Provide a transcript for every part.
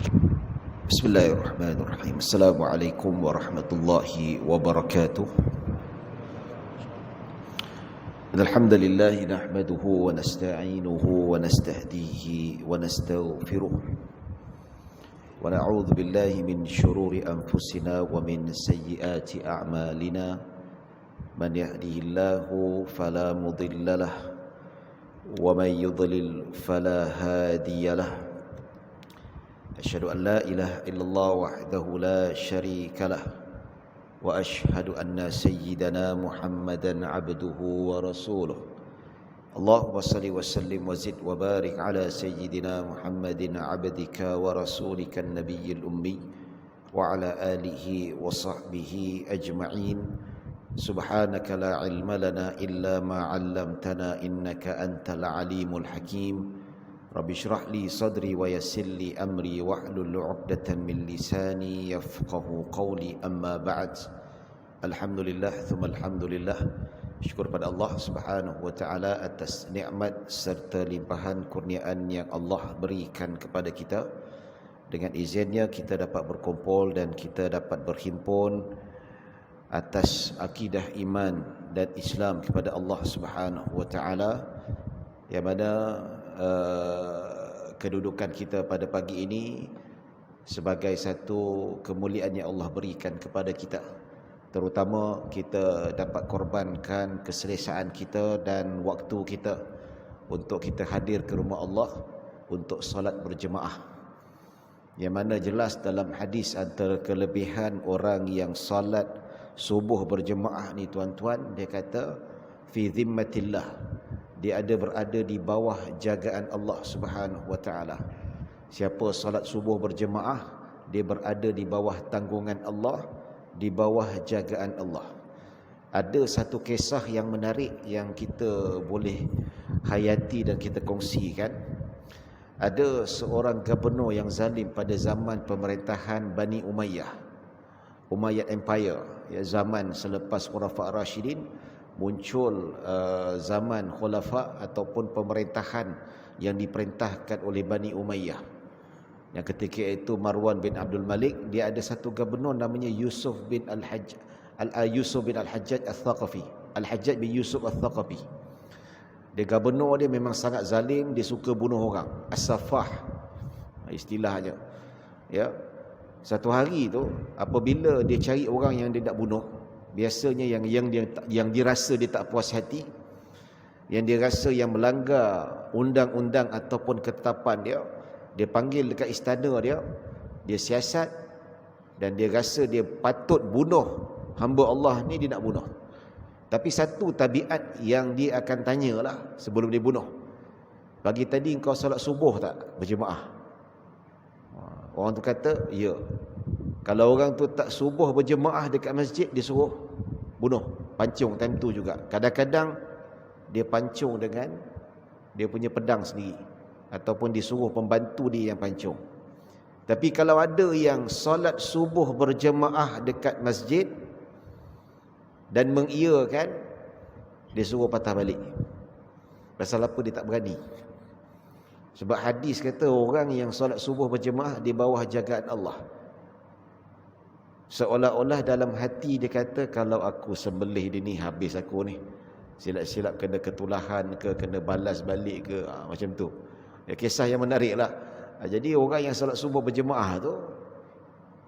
Bismillahirrahmanirrahim. Assalamualaikum warahmatullahi wabarakatuh. Alhamdulillah nahmaduhu wa nasta'inuhu wa nastahdihi wa nastaghfiruh. Wa na'udzu billahi min shururi anfusina wa min sayyiati a'malina. Man yahdihillahu fala mudilla lahu wa man yudlil fala hadiya lahu. Asyhadu an la ilaha illallah wahdahu la syarika lah wa asyhadu anna sayyidana Muhammadan abduhu wa rasuluh. Allahumma salli wa sallim wa zid wa barik ala sayyidina Muhammadin abdika wa rasulika an-nabiyyil ummi wa ala alihi wa sahbihi ajma'in. Subhanaka la ilma lana illa ma 'allamtana innaka antal alimul hakim. Rabbi syrah li sadri wa yassir li amri wahlul 'uqdatam min lisani yafqahu qawli, amma ba'd. Alhamdulillah thumma alhamdulillah. Syukur pada Allah Subhanahu wa taala atas nikmat serta limpahan kurniaan yang Allah berikan kepada kita. Dengan izinnya kita dapat berkumpul dan kita dapat berhimpun atas akidah iman dan Islam kepada Allah Subhanahu wa taala, yang mana kedudukan kita pada pagi ini sebagai satu kemuliaan yang Allah berikan kepada kita. Terutama kita dapat korbankan keselesaan kita dan waktu kita untuk kita hadir ke rumah Allah untuk salat berjemaah. Yang mana jelas dalam hadis antara kelebihan orang yang salat subuh berjemaah ni tuan-tuan, dia kata fi zimmatillah, dia berada di bawah jagaan Allah Subhanahu wa taala. Siapa salat subuh berjemaah, dia berada di bawah tanggungan Allah, di bawah jagaan Allah. Ada satu kisah yang menarik yang kita boleh hayati dan kita kongsikan. Ada seorang gubernur yang zalim pada zaman pemerintahan Bani Umayyah, Umayyad Empire, ya, zaman selepas Khulafa' Rashidin. Muncul zaman khulafa ataupun pemerintahan yang diperintahkan oleh Bani Umayyah. Yang ketika itu Marwan bin Abdul Malik, dia ada satu gubernur namanya Yusuf bin Al-Hajjaj Al-Thaqafi. Al-Hajjaj bin Yusuf Al-Thaqafi. Dia gubernur, dia memang sangat zalim, dia suka bunuh orang. As-Safah istilahnya. Ya. Satu hari tu apabila dia cari orang yang dia nak bunuh, biasanya yang dirasa dia tak puas hati, yang dia rasa yang melanggar undang-undang ataupun ketetapan dia, dia panggil dekat istana dia, dia siasat dan dia rasa dia patut bunuh hamba Allah ni, dia nak bunuh. Tapi satu tabiat yang dia akan tanyalah sebelum dia bunuh. Pagi tadi engkau solat subuh tak berjemaah? Orang tu kata, ya. Kalau orang tu tak subuh berjemaah dekat masjid, dia suruh bunuh, pancung time tu juga. Kadang-kadang dia pancung dengan dia punya pedang sendiri, ataupun disuruh pembantu dia yang pancung. Tapi kalau ada yang solat subuh berjemaah dekat masjid dan mengiyakan, dia suruh patah balik. Pasal apa dia tak berani? Sebab hadis kata orang yang solat subuh berjemaah di bawah jagaan Allah. Seolah-olah dalam hati dia kata, kalau aku sembelih dia ni, habis aku ni. Silap-silap kena ketulahan ke, kena balas balik ke, macam tu. Ya, kisah yang menarik lah. Jadi orang yang salat subuh berjemaah tu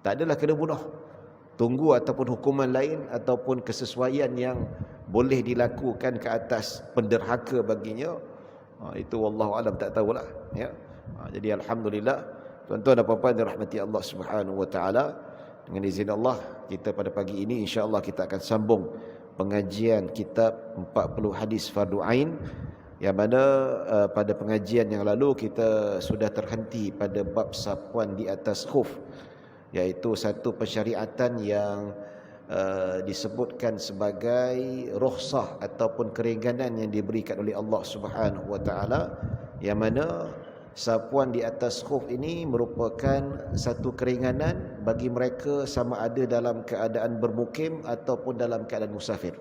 tak adalah kena bunuh. Tunggu ataupun hukuman lain ataupun kesesuaian yang boleh dilakukan ke atas penderhaka baginya. Itu wallahualam, tak tahulah. Ya. Jadi alhamdulillah, tuan-tuan dan puan-puan dirahmati Allah Subhanahu wa taala. Dengan izin Allah, kita pada pagi ini insya-Allah kita akan sambung pengajian kitab 40 hadis fardu ain, yang mana pada pengajian yang lalu kita sudah terhenti pada bab sapuan di atas khuf, iaitu satu persyariatan yang disebutkan sebagai rukhsah ataupun keringanan yang diberikan oleh Allah Subhanahu wa taala, yang mana sapuan di atas khuf ini merupakan satu keringanan bagi mereka sama ada dalam keadaan bermukim ataupun dalam keadaan musafir.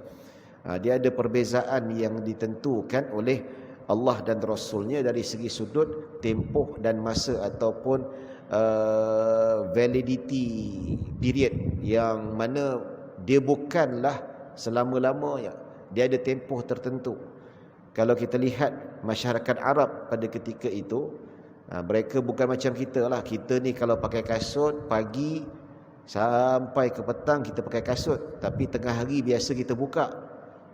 Dia ada perbezaan yang ditentukan oleh Allah dan Rasulnya dari segi sudut tempoh dan masa ataupun validity period, yang mana dia bukanlah selama-lamanya, dia ada tempoh tertentu. Kalau kita lihat masyarakat Arab pada ketika itu, mereka bukan macam kita lah. Kita ni kalau pakai kasut pagi sampai ke petang kita pakai kasut, tapi tengah hari biasa kita buka.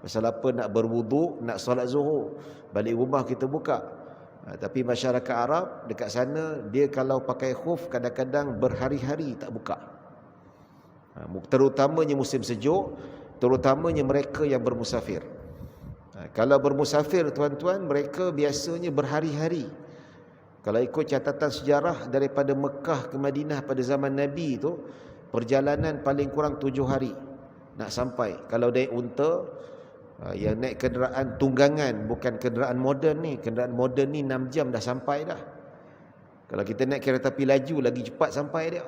Pasal apa? Nak berwuduk, nak solat zuhur, balik rumah kita buka. Tapi masyarakat Arab dekat sana, dia kalau pakai khuf kadang-kadang berhari-hari tak buka. Terutamanya musim sejuk, terutamanya mereka yang bermusafir. Kalau bermusafir tuan-tuan, mereka biasanya berhari-hari. Kalau ikut catatan sejarah daripada Mekah ke Madinah pada zaman Nabi itu, perjalanan paling kurang 7 hari nak sampai. Kalau naik unta, yang naik kenderaan tunggangan, bukan kenderaan moden ni. Kenderaan moden ni 6 jam dah sampai dah. Kalau kita naik kereta api laju, lagi cepat sampai dia.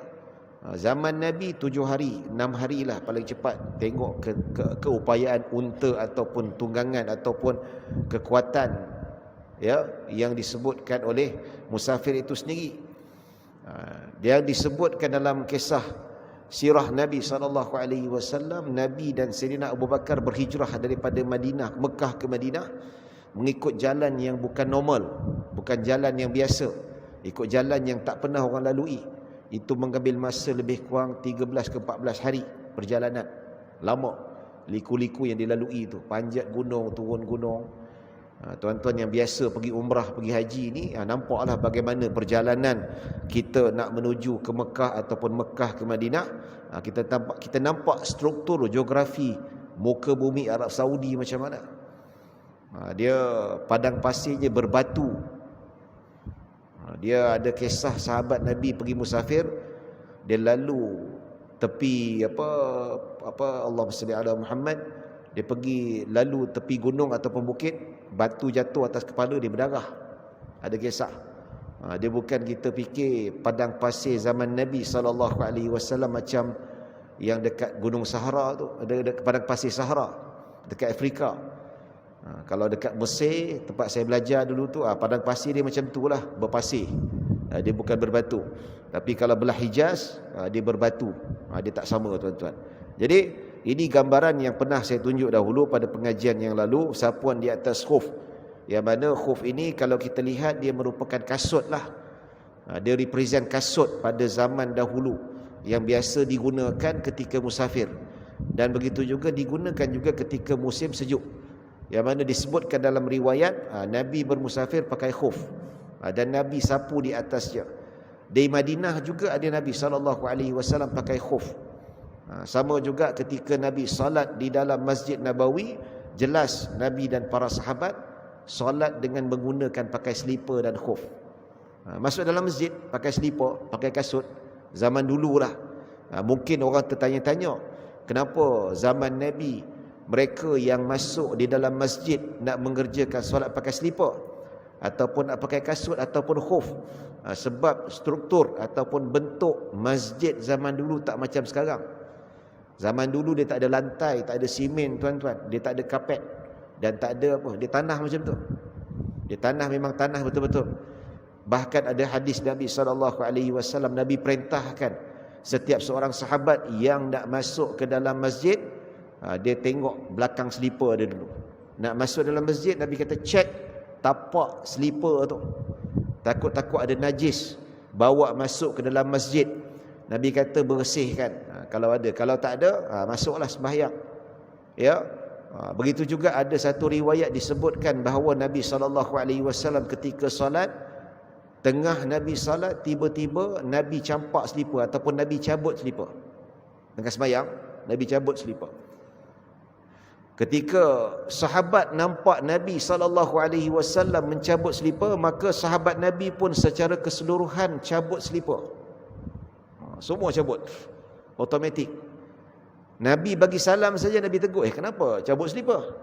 Zaman Nabi 7 hari, 6 hari lah paling cepat. Tengok keupayaan unta ataupun tunggangan ataupun kekuatan ya yang disebutkan oleh musafir itu sendiri. Dia disebutkan dalam kisah sirah Nabi SAW, Nabi dan Sayyidina Abu Bakar berhijrah daripada Madinah, Mekah ke Madinah, mengikut jalan yang bukan normal, bukan jalan yang biasa, ikut jalan yang tak pernah orang lalui. Itu mengambil masa lebih kurang 13 ke 14 hari perjalanan. Lama. Liku-liku yang dilalui itu, panjat gunung, turun gunung. Tuan-tuan yang biasa pergi umrah, pergi haji ni, nampaklah bagaimana perjalanan kita nak menuju ke Mekah ataupun Mekah ke Madinah. Kita nampak struktur geografi muka bumi Arab Saudi macam mana. Dia padang pasirnya berbatu. Dia ada kisah sahabat Nabi pergi musafir, dia lalu tepi Allahumma salli ala Muhammad, dia pergi lalu tepi gunung ataupun bukit, batu jatuh atas kepala dia berdarah. Ada kisah. Dia bukan kita fikir padang pasir zaman Nabi SAW macam yang dekat Gunung Sahara tu, ada padang pasir Sahara dekat Afrika. Kalau dekat Mesir, tempat saya belajar dulu tu, padang pasir dia macam tu lah, berpasir. Dia bukan berbatu. Tapi kalau belah Hijaz, dia berbatu. Dia tak sama tuan-tuan. Jadi ini gambaran yang pernah saya tunjuk dahulu pada pengajian yang lalu, sapuan di atas khuf. Yang mana khuf ini kalau kita lihat dia merupakan kasut lah. Dia represent kasut pada zaman dahulu yang biasa digunakan ketika musafir. Dan begitu juga digunakan juga ketika musim sejuk. Yang mana disebutkan dalam riwayat, Nabi bermusafir pakai khuf, dan Nabi sapu di atasnya. Di Madinah juga ada Nabi SAW pakai khuf. Sama juga ketika Nabi salat di dalam Masjid Nabawi, jelas Nabi dan para sahabat salat dengan menggunakan pakai selipar dan khuf. Masuk dalam masjid pakai selipar, pakai kasut. Zaman dululah. Mungkin orang tertanya-tanya, kenapa zaman Nabi mereka yang masuk di dalam masjid nak mengerjakan solat pakai selipar ataupun nak pakai kasut ataupun khuf? Sebab struktur ataupun bentuk masjid zaman dulu tak macam sekarang. Zaman dulu dia tak ada lantai, tak ada simen tuan-tuan, dia tak ada kapet dan tak ada apa, dia tanah macam tu. Dia tanah, memang tanah betul-betul. Bahkan ada hadis Nabi SAW, Nabi perintahkan setiap seorang sahabat yang nak masuk ke dalam masjid, dia tengok belakang selipar dia dulu. Nak masuk dalam masjid, Nabi kata cek tapak selipar tu. Takut-takut ada najis bawa masuk ke dalam masjid. Nabi kata bersihkan kalau ada. Kalau tak ada, masuklah sembahyang. Ya. Begitu juga ada satu riwayat disebutkan bahawa Nabi SAW ketika solat, tengah Nabi solat, tiba-tiba Nabi campak selipar ataupun Nabi cabut selipar. Tengah sembahyang, Nabi cabut selipar. Ketika sahabat nampak Nabi SAW mencabut selipar, maka sahabat Nabi pun secara keseluruhan cabut selipar. Semua cabut. Automatik. Nabi bagi salam saja, Nabi tegur, kenapa cabut selipar?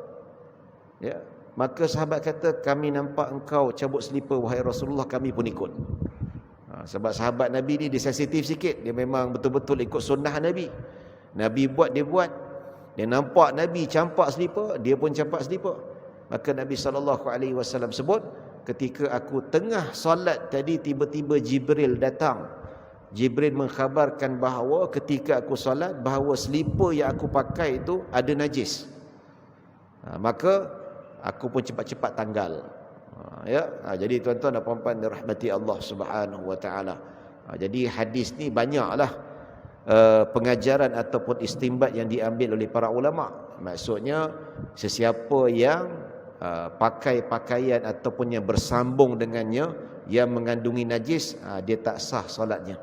Ya. Maka sahabat kata, kami nampak engkau cabut selipar wahai Rasulullah, kami pun ikut. Sebab sahabat Nabi ni dia sensitif sikit. Dia memang betul-betul ikut sunnah Nabi. Nabi buat, dia buat. Dia nampak Nabi campak selipar, dia pun campak selipar. Maka Nabi SAW sebut, ketika aku tengah solat tadi, tiba-tiba Jibril datang Jibril mengkhabarkan bahawa ketika aku solat, bahawa selipar yang aku pakai itu ada najis. Maka aku pun cepat-cepat tanggal. Jadi tuan-tuan dan puan-puan dirahmati Allah Subhanahu wa taala. Jadi hadis ni banyaklah pengajaran ataupun istinbat yang diambil oleh para ulama. Maksudnya sesiapa yang pakai pakaian ataupun yang bersambung dengannya yang mengandungi najis, dia tak sah solatnya.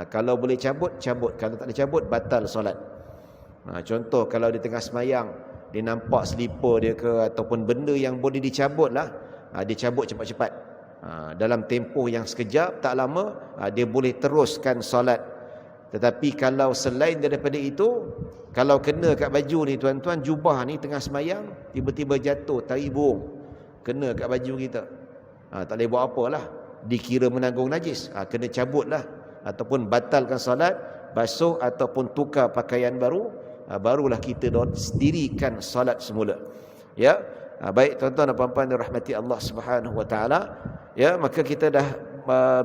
Kalau boleh cabut, cabut. Kalau tak boleh cabut, batal solat. Contoh kalau di tengah semayang dia nampak selipar dia ke ataupun benda yang boleh dicabut lah, dia cabut cepat-cepat. Dalam tempoh yang sekejap, tak lama, dia boleh teruskan solat. Tetapi kalau selain daripada itu, kalau kena kat baju ni tuan-tuan, jubah ni tengah semayang, tiba-tiba jatuh, tarik burung, kena kat baju kita, tak boleh buat apalah, dikira menanggung najis, kena cabut lah, ataupun batalkan solat, basuh ataupun tukar pakaian baru, barulah kita dirikan solat semula. Ya, baik tuan-tuan dan puan-puan dirahmati Allah Subhanahu wa taala. Ya, maka kita dah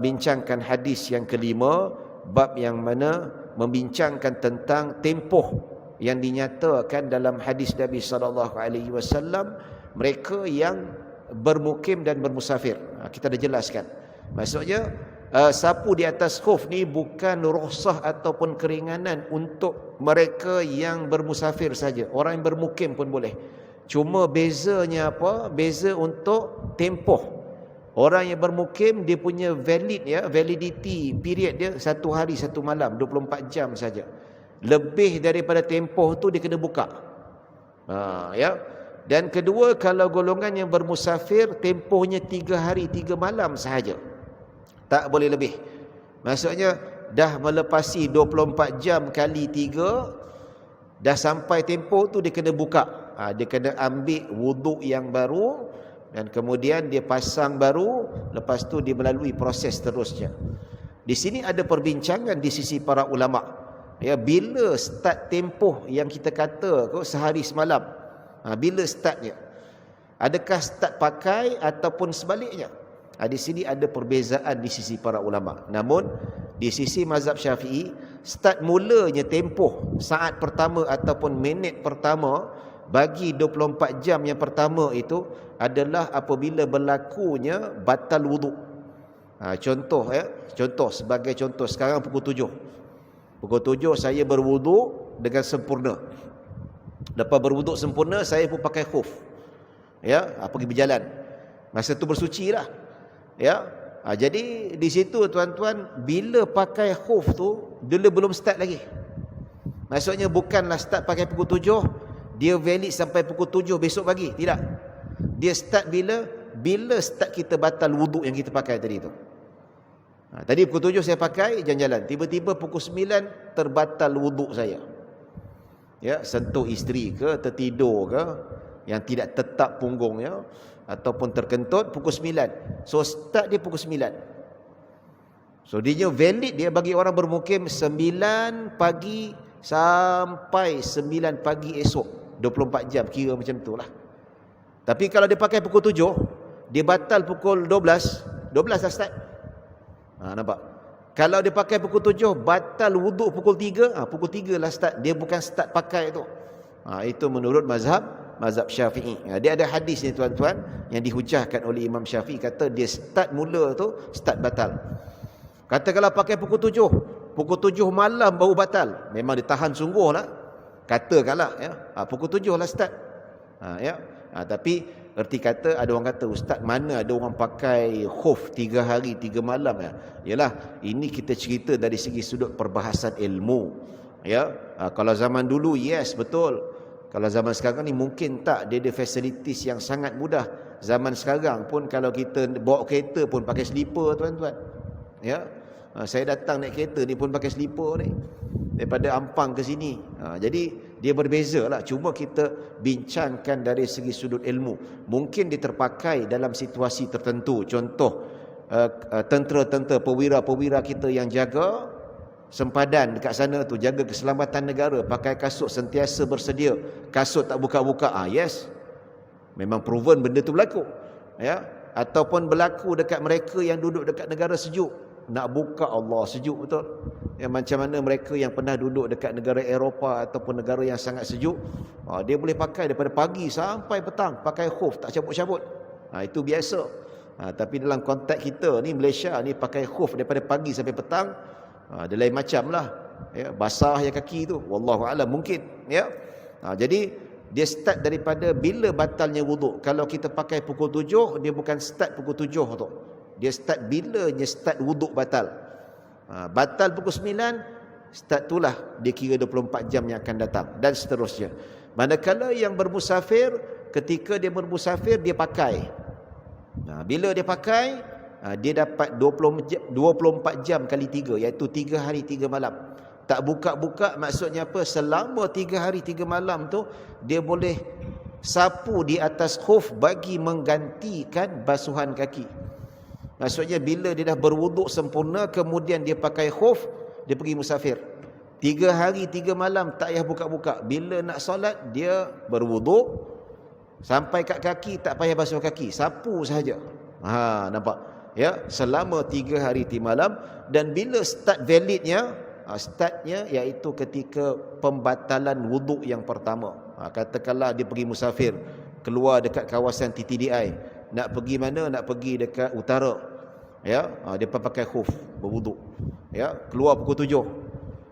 bincangkan hadis yang kelima, bab yang mana membincangkan tentang tempoh yang dinyatakan dalam hadis Nabi sallallahu alaihi wasallam mereka yang bermukim dan bermusafir. Kita dah jelaskan. Maksudnya sapu di atas khuf ni bukan rukhsah ataupun keringanan untuk mereka yang bermusafir saja. Orang yang bermukim pun boleh. Cuma bezanya apa? Beza untuk tempoh. Orang yang bermukim dia punya validity period dia 1 hari 1 malam, 24 jam saja. Lebih daripada tempoh tu dia kena buka. Ya. Dan kedua, kalau golongan yang bermusafir tempohnya 3 hari 3 malam sahaja. Tak boleh lebih. Maksudnya dah melepasi 24 jam kali 3, dah sampai tempoh tu dia kena buka. Dia kena ambil wuduk yang baru dan kemudian dia pasang baru, lepas tu dia melalui proses terusnya. Di sini ada perbincangan di sisi para ulama. Ya, bila start tempoh yang kita kata sehari semalam? Bila startnya? Adakah start pakai ataupun sebaliknya? Di sini ada perbezaan di sisi para ulama. Namun di sisi mazhab Syafi'i, start mulanya tempoh saat pertama ataupun minit pertama bagi 24 jam yang pertama itu adalah apabila berlakunya batal wuduk. Contoh sebagai contoh, sekarang pukul 7. Pukul 7 saya berwuduk dengan sempurna. Lepas berwuduk sempurna, saya pun pakai khuf. Ya, pergi berjalan. Masa tu bersuci lah. Ya. Jadi di situ tuan-tuan, bila pakai khuf tu, dia belum start lagi. Maksudnya bukanlah start pakai pukul 7, dia valid sampai pukul 7 besok pagi. Tidak. Dia start bila start kita batal wuduk yang kita pakai tadi tu. Tadi pukul 7 saya pakai jalan-jalan. Tiba-tiba pukul 9 terbatal wuduk saya. Ya, sentuh isteri ke, tertidur ke, yang tidak tetap punggungnya ataupun terkentut pukul 9. So start dia pukul 9. So dia valid dia bagi orang bermukim 9 pagi sampai 9 pagi esok. 24 jam kira macam tu lah. Tapi kalau dia pakai pukul 7, dia batal pukul 12 dah start. Nampak? Kalau dia pakai pukul 7, batal wuduk pukul 3, pukul 3 lah start. Dia bukan start pakai tu. Itu menurut mazhab Syafi'i. Dia ada hadis ni tuan-tuan yang dihujahkan oleh Imam Syafi'i, kata dia start mula tu start batal. Kata kalau pakai pukul 7, pukul 7 malam baru batal. Memang ditahan sungguh lah. Katakanlah ya, pukul 7 lah start. Tapi erti kata, ada orang kata, ustaz mana ada orang pakai khuf 3 hari 3 malam ya. Yalah, ini kita cerita dari segi sudut perbahasan ilmu. Ya, kalau zaman dulu yes betul. Kalau zaman sekarang ni mungkin tak, dia ada facilities yang sangat mudah. Zaman sekarang pun kalau kita bawa kereta pun pakai slipper tuan-tuan. Ya. Saya datang naik kereta ni pun pakai slipper ni. Daripada Ampang ke sini. Jadi dia berbeza lah. Cuma kita bincangkan dari segi sudut ilmu. Mungkin dia terpakai dalam situasi tertentu. Contoh, tentera-tentera, perwira-perwira kita yang jaga sempadan dekat sana tu, jaga keselamatan negara, pakai kasut sentiasa bersedia, kasut tak buka-buka. Yes, memang proven benda tu berlaku. Ya, ataupun berlaku dekat mereka yang duduk dekat negara sejuk. nak buka, Allah sejuk betul. Macam mana mereka yang pernah duduk dekat negara Eropah ataupun negara yang sangat sejuk, dia boleh pakai daripada pagi sampai petang, pakai khuf, tak cabut-cabut. Itu biasa. Tapi dalam konteks kita ni, Malaysia ni, pakai khuf daripada pagi sampai petang, dia lain macam lah. Basah je kaki tu, wallahu a'lam, mungkin. Jadi dia start daripada bila batalnya wuduk. Kalau kita pakai pukul 7, dia bukan start pukul 7 tu. Dia start bilanya start wuduk batal. Batal pukul 9, start itulah dia kira 24 jam yang akan datang, dan seterusnya. Manakala yang bermusafir, ketika dia bermusafir, dia pakai. Bila dia pakai, dia dapat 24 jam kali 3, iaitu 3 hari 3 malam. Tak buka-buka, maksudnya apa? Selama 3 hari 3 malam tu, dia boleh sapu di atas khuf bagi menggantikan basuhan kaki. Maksudnya bila dia dah berwuduk sempurna, kemudian dia pakai khuf, dia pergi musafir. 3 hari 3 malam tak payah buka-buka. Bila nak solat, dia berwuduk, sampai kat kaki tak payah basuh kaki, sapu sahaja. Nampak? Selama 3 hari 3 malam. Dan bila start validnya, startnya iaitu ketika pembatalan wuduk yang pertama. Katakanlah dia pergi musafir, keluar dekat kawasan TTDI, nak pergi mana? Nak pergi dekat utara. Dia pakai khuf, berwuduk. Keluar pukul 7.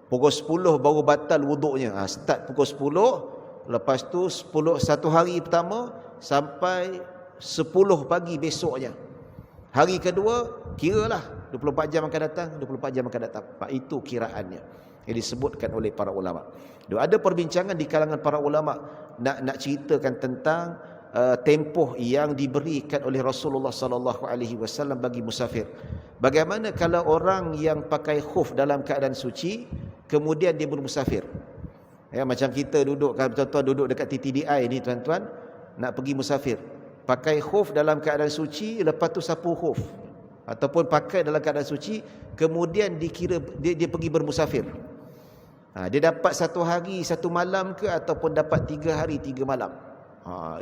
Pukul 10 baru batal wuduknya. Start pukul 10, lepas tu 1 hari pertama sampai 10 pagi besoknya. Hari kedua, kiralah 24 jam akan datang, 24 jam akan datang. Itu kiraannya yang disebutkan oleh para ulama. Ada perbincangan di kalangan para ulama nak ceritakan tentang tempoh yang diberikan oleh Rasulullah sallallahu alaihi wasallam bagi musafir. Bagaimana kalau orang yang pakai khuf dalam keadaan suci, kemudian dia bermusafir? Macam kita duduk, kalau tuan-tuan duduk dekat TTDI ni, tuan-tuan nak pergi musafir, pakai khuf dalam keadaan suci, lepas tu sapu khuf, ataupun pakai dalam keadaan suci, kemudian dikira dia pergi bermusafir. Dia dapat 1 hari 1 malam ke, ataupun dapat 3 hari 3 malam?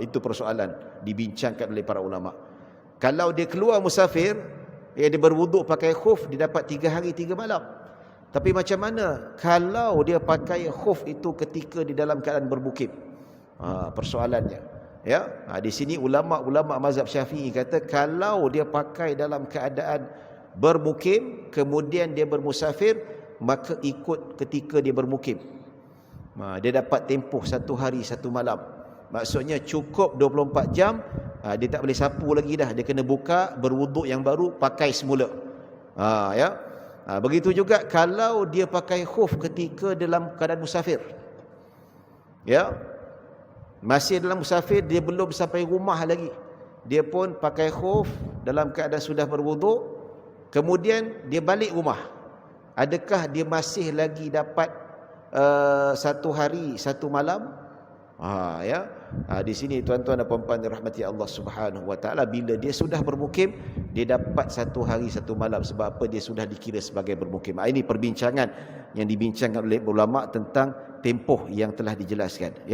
Itu persoalan dibincangkan oleh para ulama. Kalau dia keluar musafir, dia berwuduk pakai khuf, dia dapat 3 hari 3 malam. Tapi macam mana kalau dia pakai khuf itu ketika di dalam keadaan bermukim? Persoalannya. Di sini ulama mazhab Syafi'i kata, kalau dia pakai dalam keadaan bermukim, kemudian dia bermusafir, maka ikut ketika dia bermukim. Dia dapat tempoh 1 hari 1 malam. Maksudnya cukup 24 jam, dia tak boleh sapu lagi dah. Dia kena buka, berwuduk yang baru, pakai semula. Begitu juga kalau dia pakai khuf ketika dalam keadaan musafir. Masih dalam musafir, dia belum sampai rumah lagi, dia pun pakai khuf dalam keadaan sudah berwuduk, kemudian dia balik rumah. Adakah dia masih lagi dapat 1 hari 1 malam? Di sini tuan-tuan dan puan-puan dirahmati Allah Subhanahu wa taala, bila dia sudah bermukim, dia dapat 1 hari 1 malam. Sebab apa? Dia sudah dikira sebagai bermukim. Ini perbincangan yang dibincangkan oleh ulama tentang tempoh yang telah dijelaskan.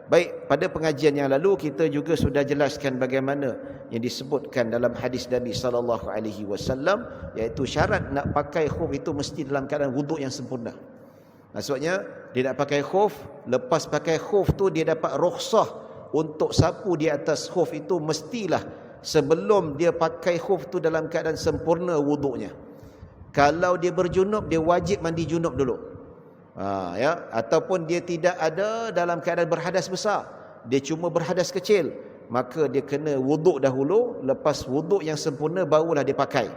Baik, pada pengajian yang lalu kita juga sudah jelaskan bagaimana yang disebutkan dalam hadis Nabi sallallahu alaihi wasallam, iaitu syarat nak pakai khuf itu mesti dalam keadaan wuduk yang sempurna. Maksudnya dia nak pakai khuf, lepas pakai khuf tu dia dapat rukhsah untuk sapu di atas khuf itu mestilah sebelum dia pakai khuf tu dalam keadaan sempurna wuduknya. Kalau dia berjunub, dia wajib mandi junub dulu. Ataupun dia tidak ada dalam keadaan berhadas besar, dia cuma berhadas kecil, maka dia kena wuduk dahulu, lepas wuduk yang sempurna barulah dia pakai.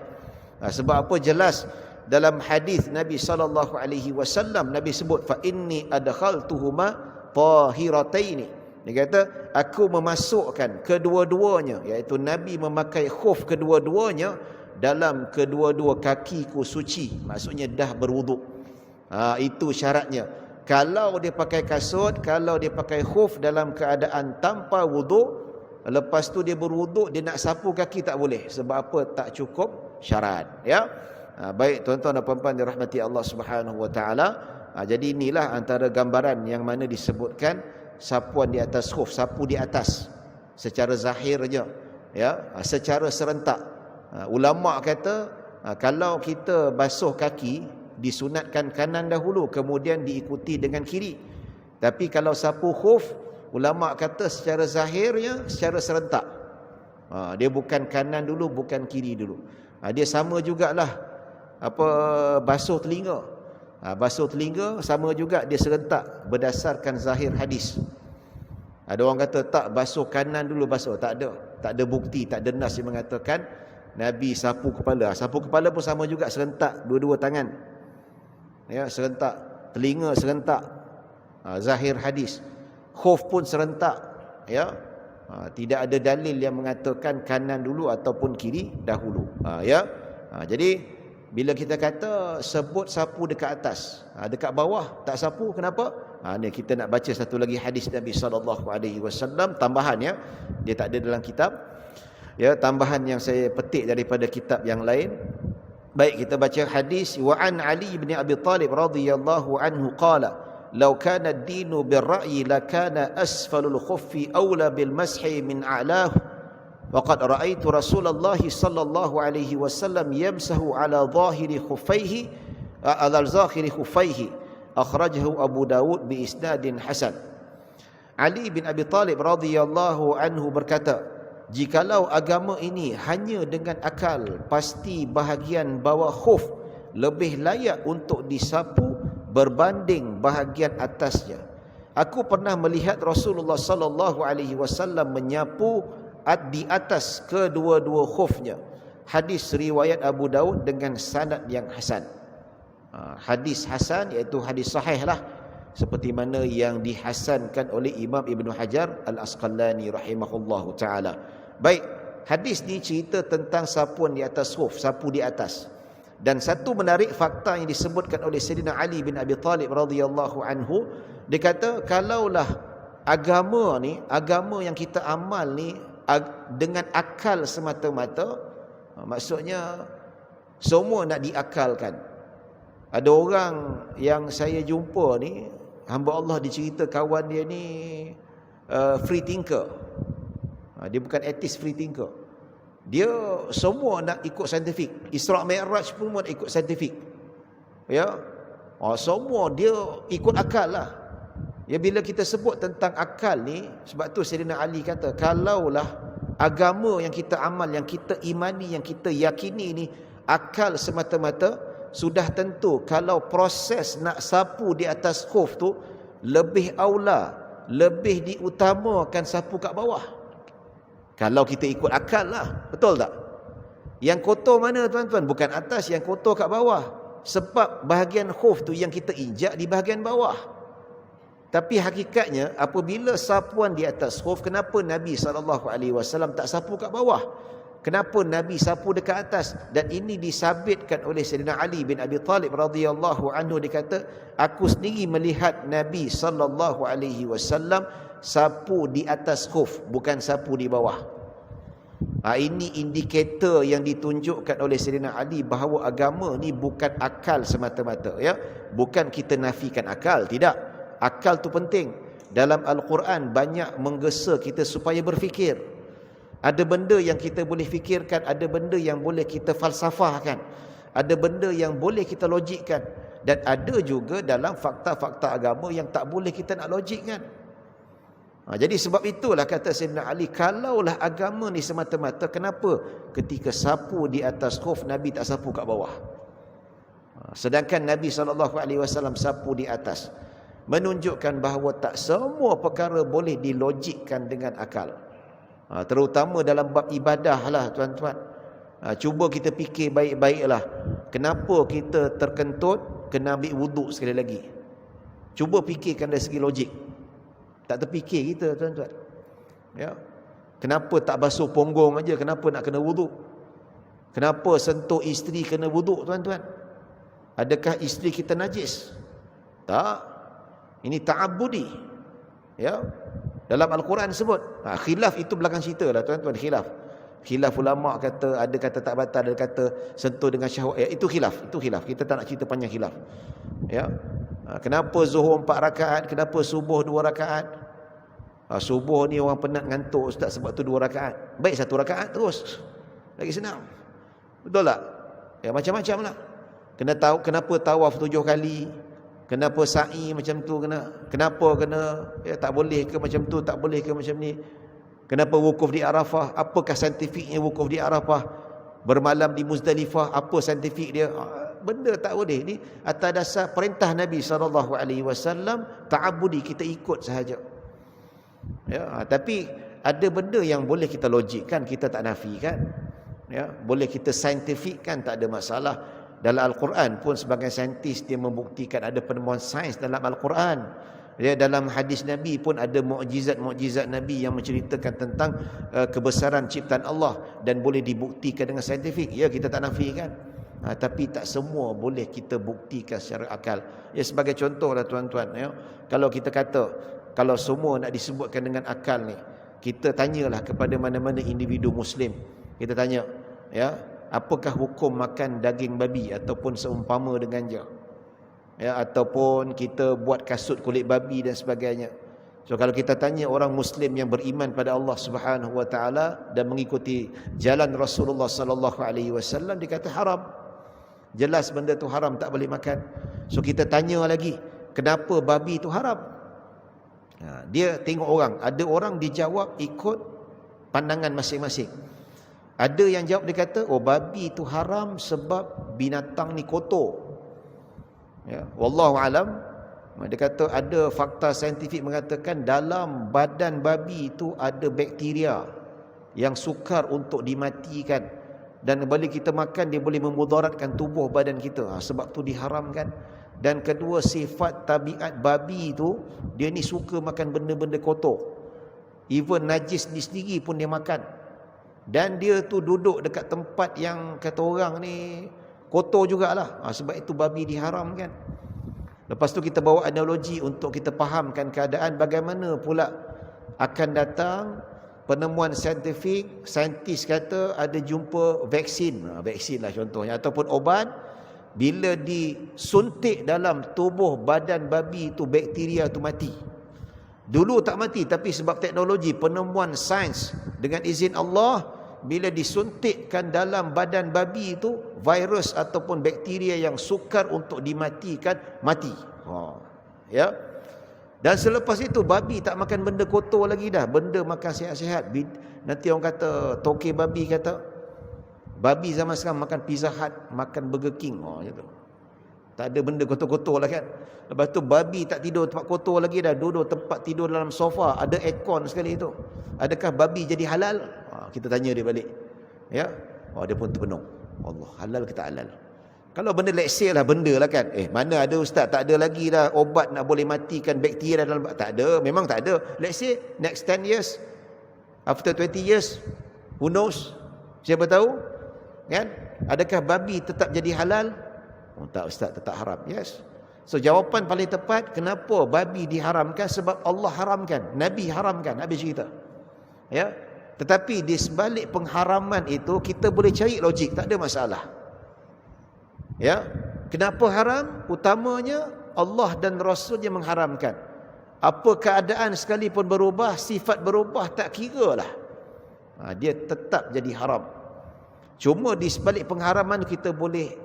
Sebab apa? Jelas dalam hadis Nabi sallallahu alaihi wasallam, Nabi sebut fa inni adkhaltuhuma tahirataini. Dia kata aku memasukkan kedua-duanya, iaitu Nabi memakai khuf kedua-duanya dalam kedua-dua kakiku suci, maksudnya dah berwuduk. Itu syaratnya. Kalau dia pakai kasut, kalau dia pakai khuf dalam keadaan tanpa wuduk, lepas tu dia berwuduk, dia nak sapu kaki tak boleh. Sebab apa? Tak cukup syarat. Baik tuan-tuan dan puan-puan dirahmati Allah Subhanahu wa taala. Jadi inilah antara gambaran yang mana disebutkan sapuan di atas khuf, sapu di atas secara zahirnya, secara serentak. Ulama kata Kalau kita basuh kaki, disunatkan kanan dahulu, kemudian diikuti dengan kiri. Tapi kalau sapu khuf, ulama kata secara zahirnya secara serentak. Dia bukan kanan dulu, bukan kiri dulu. Dia sama jugalah basuh telinga. Basuh telinga sama juga, dia serentak berdasarkan zahir hadis. Ada orang kata tak, basuh kanan dulu basuh. Tak ada bukti, tak ada nas yang mengatakan Nabi sapu kepala. Sapu kepala pun sama juga, serentak dua-dua tangan. Ya, serentak. Telinga serentak. Zahir hadis. Khuf pun serentak. Ya. Tidak ada dalil yang mengatakan kanan dulu ataupun kiri dahulu. Jadi bila kita kata sebut sapu dekat atas, dekat bawah tak sapu, kenapa? Ni kita nak baca satu lagi hadis Nabi SAW tambahan, ya. Dia tak ada dalam kitab. Ya, tambahan yang saya petik daripada kitab yang lain. Baik, kita baca hadis. Wa an Ali bin Abi Talib radhiyallahu anhu qala law kana ad-dinu bir-ra'yi lakana asfalul khuffi awla bil mashi min a'lahu wa qad ra'aitu Rasulullah sallallahu alaihi wasallam yamsahu ala zahiri khuffaihi akhrajahu Abu Dawud bi isnadin hasan. Ali bin Abi Talib radhiyallahu anhu berkata, jikalau agama ini hanya dengan akal, pasti bahagian bawah khuf lebih layak untuk disapu berbanding bahagian atasnya. Aku pernah melihat Rasulullah sallallahu alaihi wasallam menyapu di atas kedua-dua khufnya. Hadis riwayat Abu Daud dengan sanad yang hasan. Hadis hasan iaitu hadis sahih lah, seperti mana yang dihasankan oleh Imam Ibn Hajar Al-Asqalani rahimahullahu ta'ala. Baik, hadis ni cerita tentang sapuan di atas khuf, sapu di atas. Dan satu menarik fakta yang disebutkan oleh Sayyidina Ali bin Abi Talib radhiyallahu anhu, dia kata kalaulah agama ni, agama yang kita amal ni dengan akal semata-mata, maksudnya semua nak diakalkan. Ada orang yang saya jumpa ni, hamba Allah dicerita kawan dia ni free thinker. Dia bukan atheist, free thinker. Dia semua nak ikut saintifik. Isra' Mi'raj pun nak ikut saintifik. Ya. Semua dia ikut akal lah. Ya, bila kita sebut tentang akal ni, sebab tu Sayyidina Ali kata, kalaulah agama yang kita amal, yang kita imani, yang kita yakini ni akal semata-mata, sudah tentu kalau proses nak sapu di atas khuf tu lebih aula, lebih diutamakan sapu kat bawah. Kalau kita ikut akal lah, betul tak? Yang kotor mana tuan-tuan? Bukan atas, yang kotor kat bawah. Sebab bahagian khuf tu yang kita injak di bahagian bawah. Tapi hakikatnya apabila sapuan di atas khuf, kenapa Nabi SAW tak sapu kat bawah? Kenapa Nabi sapu dekat atas? Dan ini disabitkan oleh Sayyidina Ali bin Abi Talib radhiyallahu anhu. Dia kata, aku sendiri melihat Nabi SAW sapu di atas khuf, bukan sapu di bawah. Ini indikator yang ditunjukkan oleh Sayyidina Ali bahawa agama ni bukan akal semata-mata, ya. Bukan kita nafikan akal, tidak. Akal tu penting. Dalam Al-Quran banyak menggesa kita supaya berfikir. Ada benda yang kita boleh fikirkan, ada benda yang boleh kita falsafahkan, ada benda yang boleh kita logikkan, dan ada juga dalam fakta-fakta agama yang tak boleh kita nak logikkan. Jadi sebab itulah kata Sayyidina Ali, kalaulah agama ni semata-mata, kenapa ketika sapu di atas khuf Nabi tak sapu kat bawah? Sedangkan Nabi SAW sapu di atas, menunjukkan bahawa tak semua perkara boleh dilogikkan dengan akal. Terutama dalam bab ibadah lah tuan-tuan. Cuba kita fikir baik-baiklah, kenapa kita terkentut kena ambil wuduk sekali lagi? Cuba fikirkan dari segi logik. Tak terfikir kita tuan-tuan, ya. Kenapa tak basuh punggung aja, kenapa nak kena wuduk? Kenapa sentuh isteri kena wuduk tuan-tuan? Adakah isteri kita najis? Tak. Ini ta'abbudi, ya. Dalam Al-Quran sebut. Khilaf itu belakang cerita lah tuan-tuan, khilaf ulama' kata, ada kata tak batal, ada kata sentuh dengan syahwat. Itu khilaf. Kita tak nak cerita panjang khilaf. Ya. Kenapa zuhur 4 rakaat, kenapa subuh 2 rakaat? Subuh ni orang penat ngantuk ustaz, sebab tu 2 rakaat. Baik 1 rakaat terus. Lagi senang. Betul tak? Ya, macam-macam lah. Kena tahu kenapa tawaf 7 kali, kenapa sa'i macam tu, kenapa tak boleh ke macam tu, tak boleh ke macam ni, kenapa wukuf di Arafah, apakah saintifiknya wukuf di Arafah, bermalam di Muzdalifah, apa saintifik dia. Benda tak boleh ni atas dasar perintah Nabi SAW, ta'abudi, kita ikut sahaja. Ya, tapi ada benda yang boleh kita logikkan, kita tak nafikan. Ya, boleh kita saintifikkan, tak ada masalah. Dalam Al-Quran pun sebagai saintis dia membuktikan ada penemuan sains dalam Al-Quran. Ya, dalam hadis Nabi pun ada mukjizat-mukjizat Nabi yang menceritakan tentang kebesaran ciptaan Allah dan boleh dibuktikan dengan saintifik. Ya, kita tak nafikan. Tapi tak semua boleh kita buktikan secara akal. Ya, sebagai contohlah tuan-tuan, ya, kalau kita kata kalau semua nak disebutkan dengan akal ni, kita tanyalah kepada mana-mana individu Muslim. Kita tanya, ya, apakah hukum makan daging babi ataupun seumpama dengannya? Ya, ataupun kita buat kasut kulit babi dan sebagainya. So kalau kita tanya orang Muslim yang beriman pada Allah Subhanahu Wa Taala dan mengikuti jalan Rasulullah Sallallahu Alaihi Wasallam, dia kata haram. Jelas benda tu haram, tak boleh makan. So kita tanya lagi, kenapa babi tu haram? Dia tengok orang. Ada orang dijawab ikut pandangan masing-masing. Ada yang jawab, dia kata, oh, babi itu haram sebab binatang ni kotor. Ya, wallahu alam. Dia kata ada fakta saintifik mengatakan dalam badan babi itu ada bakteria yang sukar untuk dimatikan, dan bila kita makan dia boleh memudaratkan tubuh badan kita. Sebab tu diharamkan. Dan kedua, sifat tabiat babi itu, dia ni suka makan benda-benda kotor. Even najis ni sendiri pun dia makan. Dan dia tu duduk dekat tempat yang kata orang ni kotor jugalah. Sebab itu babi diharamkan. Lepas tu kita bawa analogi untuk kita fahamkan keadaan bagaimana pula akan datang penemuan saintifik. Saintis kata ada jumpa vaksin. Vaksin lah contohnya. Ataupun obat. Bila disuntik dalam tubuh badan babi itu, bakteria itu mati. Dulu tak mati, tapi sebab teknologi, penemuan sains dengan izin Allah, bila disuntikkan dalam badan babi itu, virus ataupun bakteria yang sukar untuk dimatikan, mati. Ya. Dan selepas itu babi tak makan benda kotor lagi dah, benda makan sihat-sihat. Nanti orang kata, toke babi kata, babi zaman sekarang makan Pizza Hut, makan Burger King. Gitu. Tak ada benda kotor-kotor lah kan. Lepas tu babi tak tidur tempat kotor lagi dah, duduk tempat tidur dalam sofa, ada aircon sekali itu. Adakah babi jadi halal? Kita tanya dia balik. Ya. Dia pun terpenung. Allah, halal ke tak halal? Kalau benda let's say lah, benda lah kan. Mana ada ustaz, tak ada lagi dah obat nak boleh matikan bakteria dalam, tak ada, memang tak ada. Let's say next 10 years, after 20 years, who knows? Siapa tahu? Kan? Adakah babi tetap jadi halal? Tak ustaz, tetap haram. Yes. So jawapan paling tepat, kenapa babi diharamkan? Sebab Allah haramkan, Nabi haramkan, habis cerita. Ya. Tetapi di sebalik pengharaman itu kita boleh cari logik, tak ada masalah. Ya. Kenapa haram? Utamanya Allah dan Rasul yang mengharamkan. Apa keadaan sekalipun berubah, sifat berubah, tak kira lah. Dia tetap jadi haram. Cuma di sebalik pengharaman kita boleh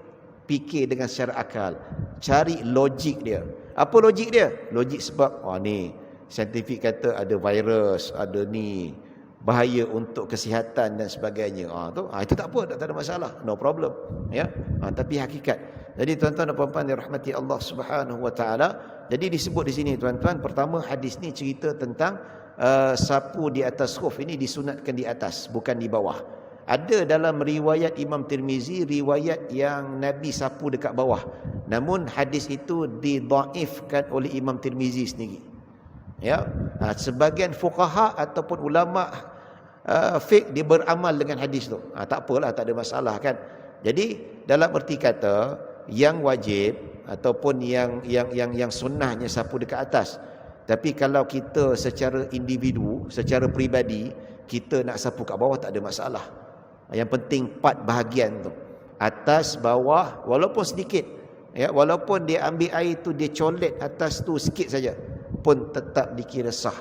fikir dengan secara akal. Cari logik dia. Apa logik dia? Logik sebab, ni saintifik kata ada virus, ada ni, bahaya untuk kesihatan dan sebagainya. Itu tak apa, tak ada masalah. No problem. Ya. Tapi hakikat. Jadi tuan-tuan dan puan-puan dirahmati Allah Subhanahu Wa Taala. Jadi disebut di sini tuan-tuan, pertama hadis ni cerita tentang sapu di atas khuf ini disunatkan di atas, bukan di bawah. Ada dalam riwayat Imam Tirmizi, riwayat yang Nabi sapu dekat bawah. Namun hadis itu didhaifkan oleh Imam Tirmizi sendiri. Ya, sebagian fuqaha ataupun ulama fiqh dia beramal dengan hadis tu. Tak apalah, tak ada masalah kan. Jadi dalam erti kata yang wajib ataupun yang sunnahnya sapu dekat atas. Tapi kalau kita secara individu, secara peribadi, kita nak sapu kat bawah tak ada masalah. Yang penting part bahagian tu, atas bawah walaupun sedikit, ya, walaupun dia ambil air tu dia colet atas tu sikit saja pun tetap dikira sah.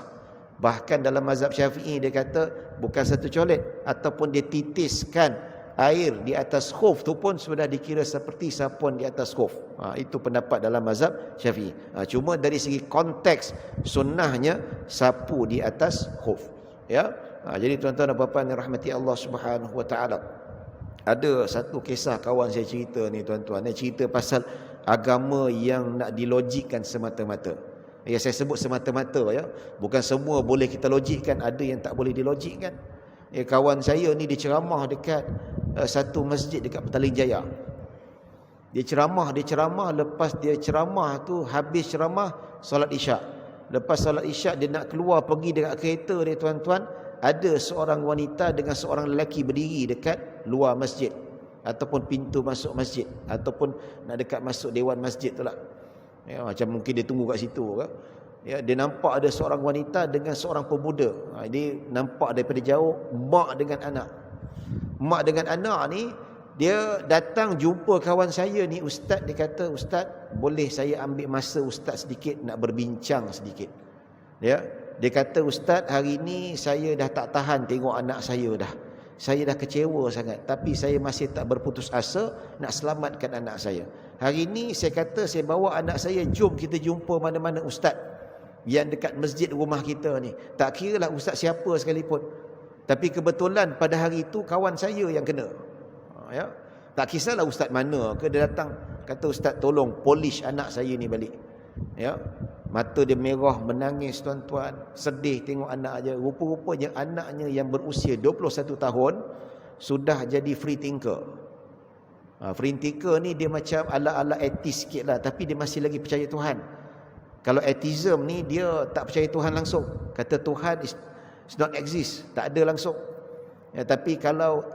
Bahkan dalam mazhab Syafi'i dia kata bukan satu colet, ataupun dia titiskan air di atas khuf tu pun sudah dikira seperti sapuan di atas khuf. Itu pendapat dalam mazhab Syafi'i. Cuma dari segi konteks sunnahnya sapu di atas khuf. Ya. Jadi tuan-tuan dan puan-puan yang rahmati Allah Subhanahu wa taala. Ada satu kisah kawan saya cerita ni tuan-tuan, dia cerita pasal agama yang nak dilogikkan semata-mata. Ya, saya sebut semata-mata ya. Bukan semua boleh kita logikkan, ada yang tak boleh dilogikkan. Ya, kawan saya ni dia ceramah dekat satu masjid dekat Petaling Jaya. Dia ceramah, lepas dia ceramah tu habis ceramah solat Isyak. Lepas solat Isyak dia nak keluar pergi dekat kereta dia tuan-tuan, ada seorang wanita dengan seorang lelaki berdiri dekat luar masjid ataupun pintu masuk masjid ataupun nak dekat masuk dewan masjid tu lah. Ya, macam mungkin dia tunggu kat situ ke. Ya, dia nampak ada seorang wanita dengan seorang pemuda. Dia nampak daripada jauh mak dengan anak. Mak dengan anak ni dia datang jumpa kawan saya ni, ustaz. Dia kata, "Ustaz, boleh saya ambil masa ustaz sedikit nak berbincang sedikit?" Ya. Dia kata, "Ustaz, hari ni saya dah tak tahan tengok anak saya dah. Saya dah kecewa sangat, tapi saya masih tak berputus asa nak selamatkan anak saya. Hari ni saya kata saya bawa anak saya, jom kita jumpa mana-mana ustaz yang dekat masjid rumah kita ni. Tak kira lah ustaz siapa sekalipun. Tapi kebetulan pada hari itu kawan saya yang kena." Ya. Tak kisahlah ustaz mana ke, dia datang kata, "Ustaz, tolong polish anak saya ni balik." Ya. Mata dia merah, menangis tuan-tuan, sedih tengok anak aja. Rupa-rupanya anaknya yang berusia 21 tahun sudah jadi free thinker. Free thinker ni dia macam ala-ala atheist sikit lah, tapi dia masih lagi percaya Tuhan. Kalau atheism ni dia tak percaya Tuhan langsung. Kata Tuhan is not exist, tak ada langsung. Ya, tapi kalau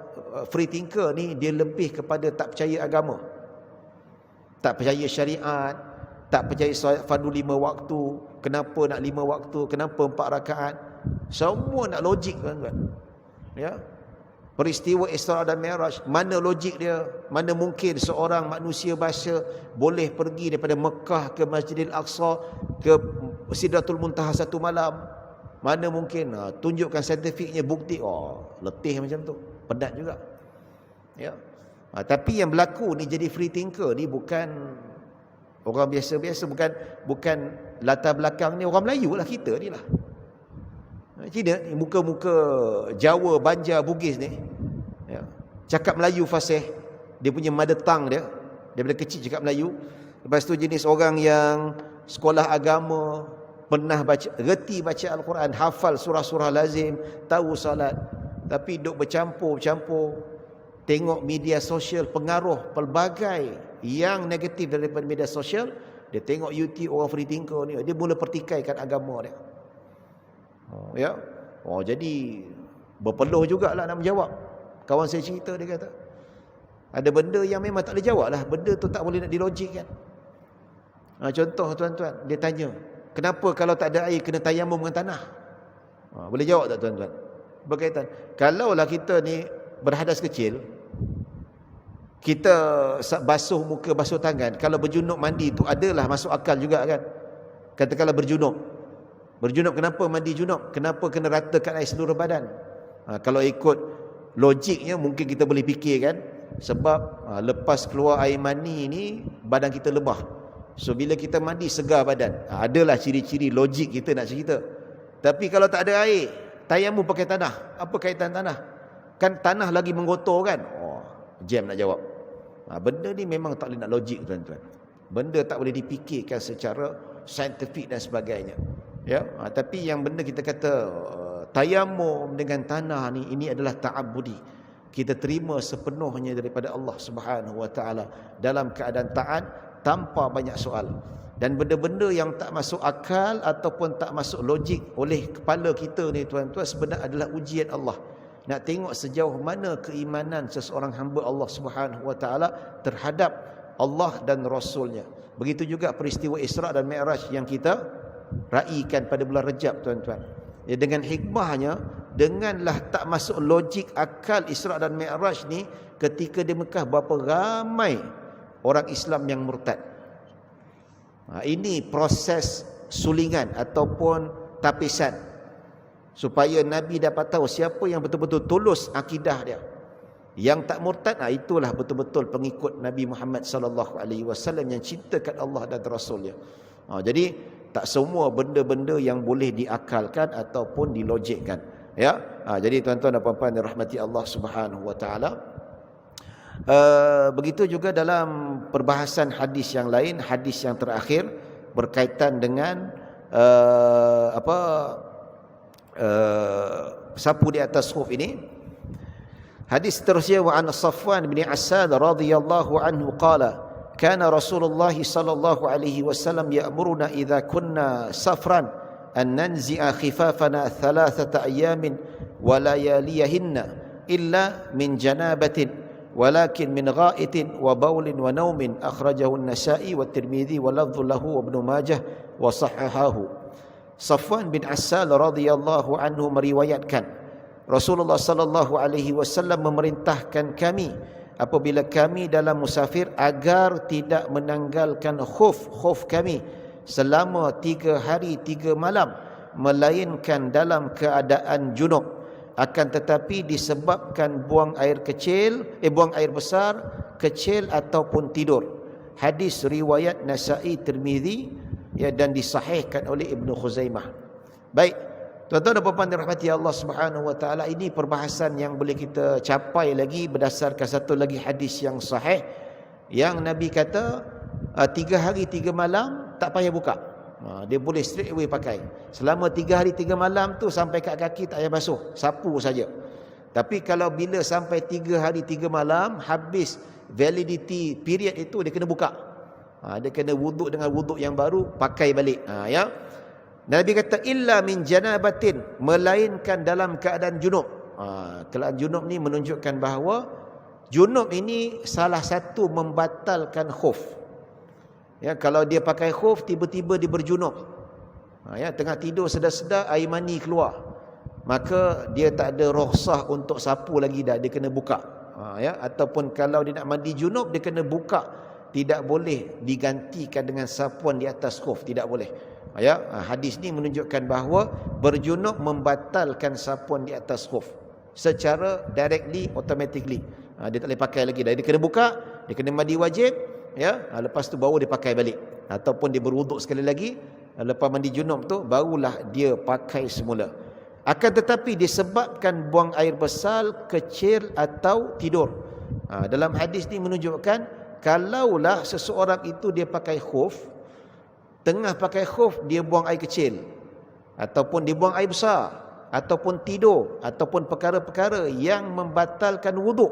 free thinker ni dia lebih kepada tak percaya agama. Tak percaya syariat, tak percaya solat fardu 5 waktu. Kenapa nak 5 waktu? Kenapa 4 rakaat? Semua nak logik tuan-tuan. Ya. Peristiwa Isra dan Mi'raj, mana logik dia? Mana mungkin seorang manusia biasa boleh pergi daripada Mekah ke Masjidil Aqsa ke Sidratul Muntaha satu malam? Mana mungkin? Tunjukkan saintifiknya, bukti. Letih macam tu. Penat juga. Ya. Tapi yang berlaku ni jadi free thinker ni bukan orang biasa-biasa, bukan latar belakang ni orang Melayu lah, kita ni lah. Cina ni, muka-muka Jawa, Banjar, Bugis ni. Ya. Cakap Melayu fasih. Dia punya mother tongue dia. Daripada kecil cakap Melayu. Lepas tu jenis orang yang sekolah agama, pernah baca, reti baca Al-Quran, hafal surah-surah lazim, tahu salat. Tapi duk bercampur-campur. Tengok media sosial, pengaruh pelbagai yang negatif daripada media sosial. Dia tengok YouTube orang free thinker ni, dia mula pertikaikan agama dia. Ya. Jadi berpeluh jugalah nak menjawab. Kawan saya cerita, dia kata ada benda yang memang tak boleh jawab lah. Benda tu tak boleh nak dilogikkan. Contoh tuan-tuan, dia tanya, kenapa kalau tak ada air kena tayamum dengan tanah? Boleh jawab tak tuan-tuan? Berkaitan, kalaulah kita ni berhadas kecil, kita basuh muka, basuh tangan, kalau berjunub mandi tu adalah masuk akal juga kan. Katakanlah berjunub, kenapa mandi junub? Kenapa kena ratakan air seluruh badan? Kalau ikut logiknya mungkin kita boleh fikir kan, sebab lepas keluar air mani ni badan kita lebah, so bila kita mandi segar badan. Adalah ciri-ciri logik kita nak cerita. Tapi kalau tak ada air, tayamum pakai tanah, apa kaitan tanah? Kan tanah lagi menggotor kan. Jam nak jawab. Benda ni memang tak boleh nak logik tuan-tuan. Benda tak boleh dipikirkan secara saintifik dan sebagainya. Ya, tapi yang benda kita kata tayamum dengan tanah ni, ini adalah ta'abbudi. Kita terima sepenuhnya daripada Allah Subhanahu wa taala dalam keadaan taat tanpa banyak soal. Dan benda-benda yang tak masuk akal ataupun tak masuk logik oleh kepala kita ni tuan-tuan, sebenarnya adalah ujian Allah. Nak tengok sejauh mana keimanan seseorang hamba Allah Subhanahu wa taala terhadap Allah dan Rasulnya. Begitu juga peristiwa Isra dan Mi'raj yang kita raikan pada bulan Rejab tuan-tuan. Ya, dengan hikmahnya, denganlah tak masuk logik akal Isra dan Mi'raj ni, ketika di Mekah berapa ramai orang Islam yang murtad. Ini proses sulingan ataupun tapisan supaya Nabi dapat tahu siapa yang betul-betul tulus akidah dia, Yang tak murtad, itulah betul-betul pengikut Nabi Muhammad sallallahu alaihi wasallam yang cintakan Allah dan Rasulnya. Jadi tak semua benda-benda yang boleh diakalkan ataupun dilogikkan. Ya. Jadi tuan-tuan dan puan-puan yang dirahmati Allah Subhanahu wa taala, begitu juga dalam perbahasan hadis yang lain, hadis yang terakhir berkaitan dengan sapu di atas khuf ini. Hadis seterusnya, wa an Safwan bin Asad radhiyallahu anhu qala kana Rasulullah sallallahu alaihi wasallam ya'muruna idza kunna safran an nanzi'a khifafana thalathata ayamin wa layaliyahinna illa min janabatin walakin min gha'itin wa baulin wa naumin, akhrajahu an-Nasa'i wa Tirmidzi wa lafdhu lahu wa Ibnu Majah wa sahahahu. Safwan bin Asal radhiyallahu anhu meriwayatkan Rasulullah sallallahu alaihi wasallam memerintahkan kami apabila kami dalam musafir agar tidak menanggalkan khuf kami selama 3 hari 3 malam melainkan dalam keadaan junub, akan tetapi disebabkan buang air besar, kecil ataupun tidur. Hadis riwayat Nasa'i, Tirmidzi dan disahihkan oleh Ibnu Khuzaimah. Baik, tuan-tuan dan puan-puan dirahmati Allah Subhanahu wa taala, ini perbahasan yang boleh kita capai lagi berdasarkan satu lagi hadis yang sahih yang Nabi kata 3 hari 3 malam tak payah buka. Dia boleh straight away pakai. Selama 3 hari 3 malam tu sampai kat kaki tak payah basuh, sapu saja. Tapi kalau bila sampai 3 hari 3 malam, habis validity period itu, dia kena buka. Dia kena wuduk dengan wuduk yang baru, pakai balik. Ya. Nabi kata illa min janabatin, melainkan dalam keadaan junub. Keadaan junub ni menunjukkan bahawa junub ini salah satu membatalkan khuf. Ya, kalau dia pakai khuf tiba-tiba dia berjunub. Ya, tengah tidur sedar-sedar air mani keluar, maka dia tak ada rukhsah untuk sapu lagi dah, dia kena buka. Ya, ataupun kalau dia nak mandi junub dia kena buka, tidak boleh digantikan dengan sapuan di atas khuf, tidak boleh. Ya, hadis ni menunjukkan bahawa berjunub membatalkan sapuan di atas khuf secara directly, automatically. Dia tak boleh pakai lagi dah, dia kena buka, dia kena mandi wajib. Ya, lepas tu baru dia pakai balik, ataupun dia berwuduk sekali lagi, lepas mandi junub tu barulah dia pakai semula. Akan tetapi disebabkan buang air besar, kecil atau tidur. Dalam hadis ni menunjukkan kalaulah seseorang itu dia pakai khuf, tengah pakai khuf dia buang air kecil, ataupun dia buang air besar, ataupun tidur, ataupun perkara-perkara yang membatalkan wuduk,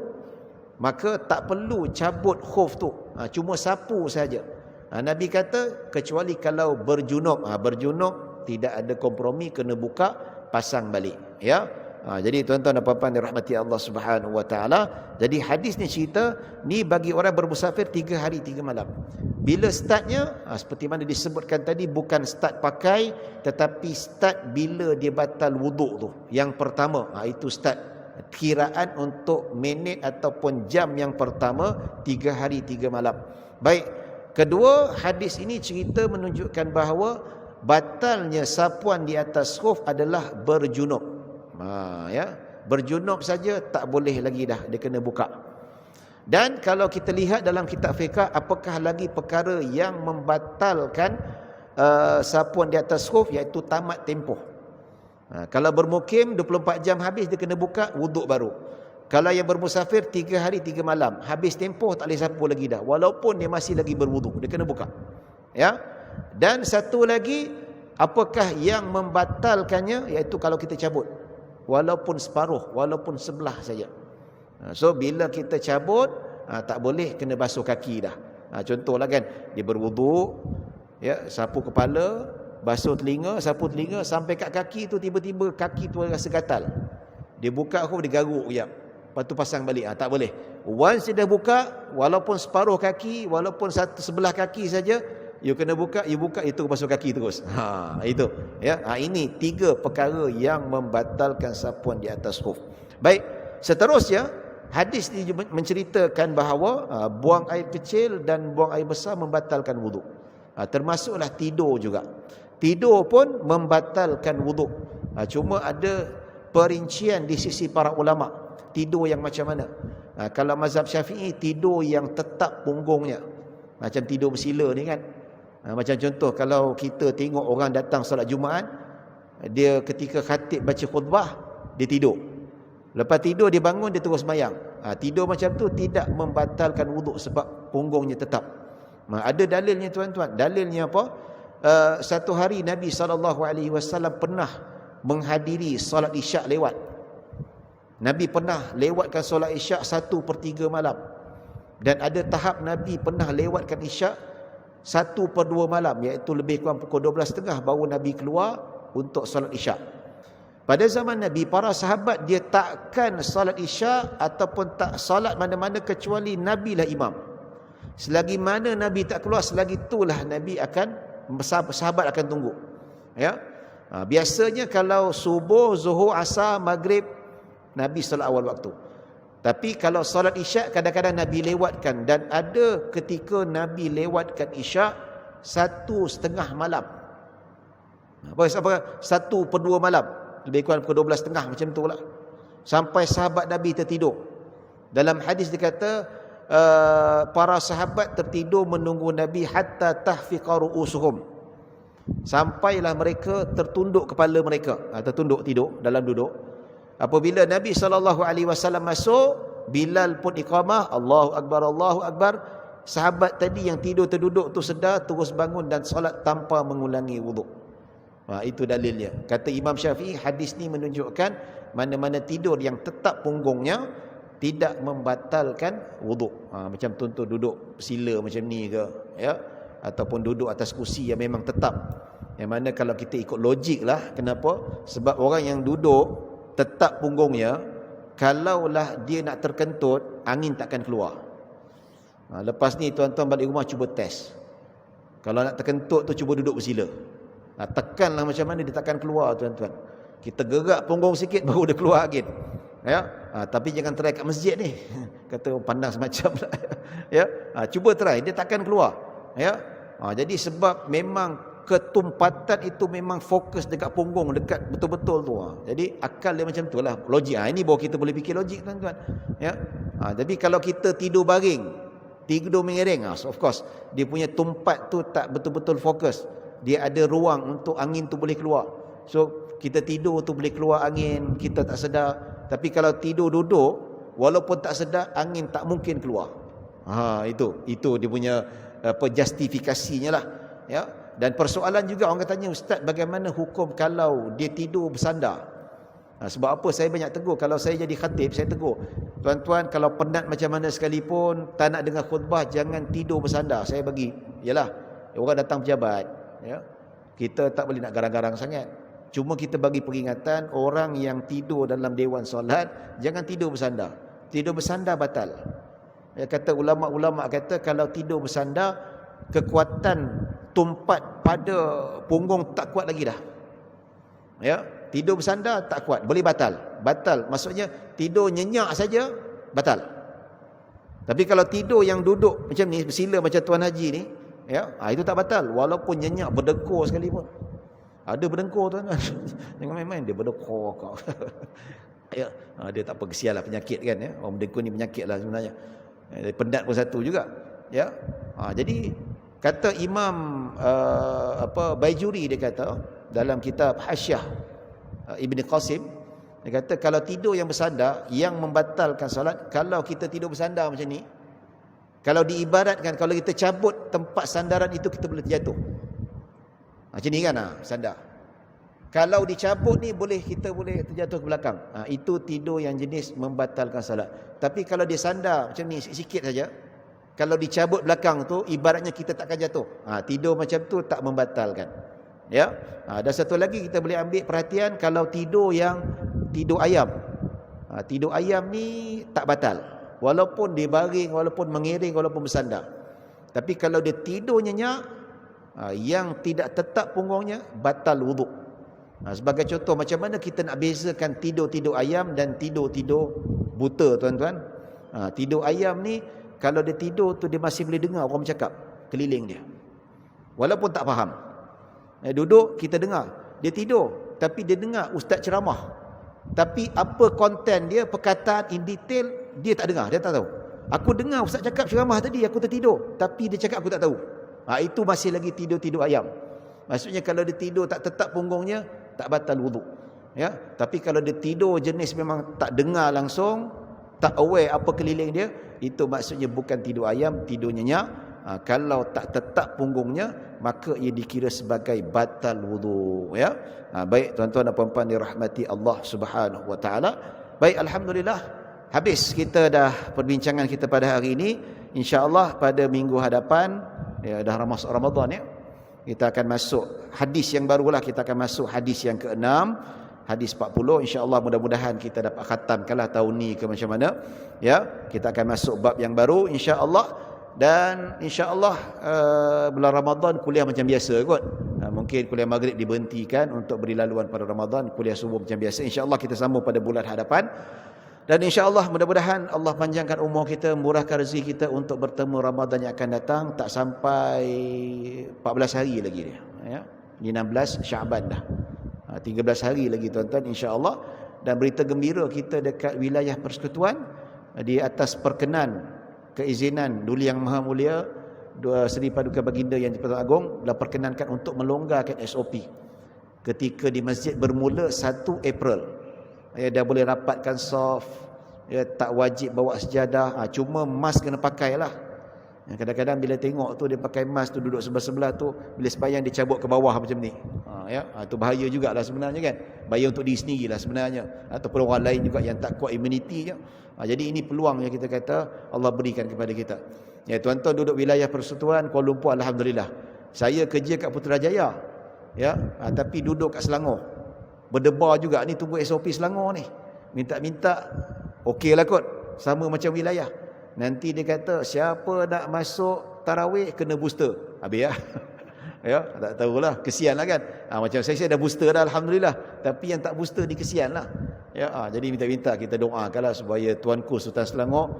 maka tak perlu cabut khuf tu, cuma sapu saja. Nabi kata kecuali kalau berjunub. Berjunub tidak ada kompromi, kena buka, pasang balik. Ya. Jadi tuan-tuan dan puan-puan dirahmati Allah Subhanahu wa taala, jadi hadis ni cerita ni bagi orang bermusafir 3 hari 3 malam. Bila startnya, seperti mana disebutkan tadi, bukan start pakai, tetapi start bila dia batal wuduk tu. Yang pertama, itu start. Kiraan untuk minit ataupun jam yang pertama 3 hari 3 malam. Baik, kedua, hadis ini cerita menunjukkan bahawa batalnya sapuan di atas khuf adalah berjunub. Ya, berjunub saja tak boleh lagi dah, dia kena buka. Dan kalau kita lihat dalam kitab fiqh, apakah lagi perkara yang membatalkan sapuan di atas khuf, iaitu tamat tempoh. Kalau bermukim 24 jam habis, dia kena buka, wuduk baru. Kalau yang bermusafir 3 hari 3 malam, habis tempoh tak boleh sapu lagi dah, walaupun dia masih lagi berwuduk, dia kena buka. Ya. Dan satu lagi, apakah yang membatalkannya, iaitu kalau kita cabut, walaupun separuh, walaupun sebelah saja. So bila kita cabut, tak boleh, kena basuh kaki dah. Contohlah kan, dia berwuduk, ya, sapu kepala, basuh telinga, sapu telinga, sampai kat kaki tu tiba-tiba kaki tu rasa gatal. Dia buka khuf, dia garuk sekejap, lepas tu pasang balik. Tak boleh. Once dia dah buka, walaupun separuh kaki, walaupun satu sebelah kaki saja, you kena buka, you buka, itu basuh kaki terus. Itu. Ya, ini 3 perkara yang membatalkan sapuan di atas khuf. Baik, seterusnya hadis ini menceritakan bahawa buang air kecil dan buang air besar membatalkan wuduk. Termasuklah tidur juga. Tidur pun membatalkan wuduk. Cuma ada perincian di sisi para ulama, tidur yang macam mana. Kalau mazhab Syafi'i, tidur yang tetap punggungnya. Macam tidur bersila ni kan. Macam contoh, kalau kita tengok orang datang solat Jumaat, dia ketika khatib baca khutbah, dia tidur. Lepas tidur dia bangun, dia terus sembahyang. Tidur macam tu tidak membatalkan wuduk sebab punggungnya tetap. Ada dalilnya tuan-tuan. Dalilnya apa? Satu hari Nabi SAW pernah menghadiri solat isyak lewat. Nabi pernah lewatkan solat isyak 1/3 malam. Dan ada tahap Nabi pernah lewatkan isyak 1/2 malam, iaitu lebih kurang pukul 12.30 baru Nabi keluar untuk solat isyak. Pada zaman Nabi, para sahabat dia takkan solat isyak ataupun tak solat mana-mana kecuali Nabi lah imam. Selagi mana Nabi tak keluar, selagi itulah Nabi akan, sahabat akan tunggu. Ya. Biasanya kalau subuh, zuhur, asar, maghrib, Nabi solat awal waktu. Tapi kalau solat isyak kadang-kadang Nabi lewatkan, dan ada ketika Nabi lewatkan isyak 1:30 malam. Apa 1/2 malam, lebih kurang pukul 12.30 macam tu lah. Sampai sahabat Nabi tertidur. Dalam hadis dikata para sahabat tertidur menunggu Nabi hatta tahfiqa ru'usuhum. Sampailah mereka tertunduk kepala mereka, tertunduk tidur dalam duduk. Apabila Nabi SAW masuk, Bilal pun iqamah, Allahu Akbar, Allahu Akbar. Sahabat tadi yang tidur terduduk tu sedar, terus bangun dan solat tanpa mengulangi wuduk. Itu dalilnya. Kata Imam Syafi'i, hadis ni menunjukkan mana-mana tidur yang tetap punggungnya tidak membatalkan wuduk. Macam contoh duduk sila macam ni ke, ya, ataupun duduk atas kursi yang memang tetap. Yang mana kalau kita ikut logik lah, kenapa? Sebab orang yang duduk tetap punggungnya, kalaulah dia nak terkentut, angin takkan keluar. Lepas ni tuan-tuan balik rumah cuba test. Kalau nak terkentut tu cuba duduk bersila. Tekanlah macam mana, dia takkan keluar tuan-tuan. Kita gerak punggung sikit baru dia keluar angin. Ya. Tapi jangan try kat masjid ni. Kata panas macam lah. Ya. Cuba try, dia takkan keluar. Ya. Jadi sebab memang ketumpatan itu memang fokus dekat punggung, dekat betul-betul tu. Jadi akal dia macam tu lah, logik. Ini baru kita boleh fikir logik tuan-tuan. Ya. Jadi kalau kita tidur baring, tidur mengiring, so of course dia punya tumpat tu tak betul-betul fokus. Dia ada ruang untuk angin tu boleh keluar. So kita tidur tu boleh keluar angin, kita tak sedar. Tapi kalau tidur duduk, walaupun tak sedar, angin tak mungkin keluar. Itu dia punya justifikasinya lah. Ya. Dan persoalan juga orang tanya, Ustaz, bagaimana hukum kalau dia tidur bersandar? Sebab apa saya banyak tegur, kalau saya jadi khatib, saya tegur, tuan-tuan kalau penat macam mana sekalipun, tak nak dengar khutbah, jangan tidur bersandar. Saya bagi, yalah, orang datang pejabat, ya, kita tak boleh nak garang-garang sangat. Cuma kita bagi peringatan, orang yang tidur dalam dewan solat, jangan tidur bersandar. Tidur bersandar batal. Ya, kata ulama-ulama kata, kalau tidur bersandar, kekuatan tumpat pada punggung tak kuat lagi dah. Ya, tidur bersandar tak kuat, boleh batal. Batal maksudnya tidur nyenyak saja batal. Tapi kalau tidur yang duduk macam ni, bersila macam Tuan Haji ni, ya, itu tak batal walaupun nyenyak berdengkur sekalipun. Ada berdengkur tuan-tuan. Jangan main-main, dia berdengkur kau. Ya, dia tak apa, kesian lah penyakit kan, ya. Orang berdengkur ni penyakit lah sebenarnya. Penat pun satu juga. Ya. Jadi kata Imam Baijuri, dia kata dalam kitab Hasyiah Ibn Qasim, dia kata kalau tidur yang bersandar yang membatalkan solat, kalau kita tidur bersandar macam ni, kalau diibaratkan kalau kita cabut tempat sandaran itu, kita boleh terjatuh. Macam ni kan, sandar. Kalau dicabut ni kita boleh terjatuh ke belakang. Itu tidur yang jenis membatalkan solat. Tapi kalau dia sandar macam ni sikit saja, kalau dicabut belakang tu, ibaratnya kita takkan jatuh. Tidur macam tu tak membatalkan. Ya. Dan satu lagi kita boleh ambil perhatian, kalau tidur yang tidur ayam. Tidur ayam ni tak batal. Walaupun dia baring, walaupun mengiring, walaupun bersandar. Tapi kalau dia tidur nyenyak, yang tidak tetap punggungnya, batal wuduk. Sebagai contoh, macam mana kita nak bezakan tidur-tidur ayam dan tidur-tidur buta, tuan-tuan? Tidur ayam ni, kalau dia tidur tu, dia masih boleh dengar orang bercakap keliling dia, walaupun tak faham. Duduk, kita dengar. Dia tidur, tapi dia dengar ustaz ceramah. Tapi apa konten dia, perkataan in detail, dia tak dengar, dia tak tahu. Aku dengar ustaz cakap ceramah tadi, aku tertidur, tapi dia cakap aku tak tahu. Itu masih lagi tidur-tidur ayam. Maksudnya kalau dia tidur tak tetap punggungnya, tak batal wuduk. Ya, tapi kalau dia tidur jenis memang tak dengar langsung, tak aware apa keliling dia, itu maksudnya bukan tidur ayam, tidur nyenyak. Kalau tak tetap punggungnya, maka ia dikira sebagai batal wuduk. Ya, baik tuan-tuan dan puan-puan dirahmati Allah Subhanahu wa taala. Baik, alhamdulillah, habis kita dah perbincangan kita pada hari ini. InsyaAllah pada minggu hadapan, ya, dah masuk Ramadan ya, kita akan masuk hadis yang barulah. Kita akan masuk hadis yang ke-6, hadis 40. InsyaAllah mudah-mudahan kita dapat khatamkanlah tahun ni ke macam mana. Ya, kita akan masuk bab yang baru insya-Allah. Dan insya-Allah bulan Ramadan kuliah macam biasa kot. Mungkin kuliah maghrib diberhentikan untuk beri laluan pada Ramadan, kuliah subuh macam biasa. InsyaAllah kita sambung pada bulan hadapan. Dan insya-Allah mudah-mudahan Allah panjangkan umur kita, murahkan rezeki kita untuk bertemu Ramadan yang akan datang. Tak sampai 14 hari lagi dia. Ya. Di 16 Syaban dah. 13 hari lagi tuan-tuan insya-Allah. Dan berita gembira kita dekat wilayah persekutuan, di atas perkenan keizinan Duli Yang Maha Mulia Seri Paduka Baginda Yang di-Pertuan Agong telah perkenankan untuk melonggarkan SOP ketika di masjid bermula 1 April. Ya, dah boleh rapatkan soft, ya, tak wajib bawa sejadah, cuma mask kena pakai lah. Kadang-kadang bila tengok tu dia pakai mask tu, duduk sebelah-sebelah tu, bila sembahyang dia cabut ke bawah macam ni. Tu bahaya jugalah sebenarnya kan. Bahaya untuk diri sendirilah sebenarnya, ataupun orang lain juga yang tak kuat imuniti je. Jadi ini peluang yang kita kata Allah berikan kepada kita. Ya, tuan-tuan duduk wilayah Persekutuan Kuala Lumpur, alhamdulillah. Saya kerja kat Putrajaya. Ya, tapi duduk kat Selangor. Berdebar juga ni, tunggu SOP Selangor ni. Minta-minta okeylah kot, sama macam wilayah. Nanti dia kata siapa nak masuk tarawih kena booster. Habis ya. Ya, tak tahulah, kesianlah kan. Macam saya dah booster dah alhamdulillah, tapi yang tak booster ni kesianlah. Ya, jadi minta-minta kita doakanlah supaya Tuanku Sultan Selangor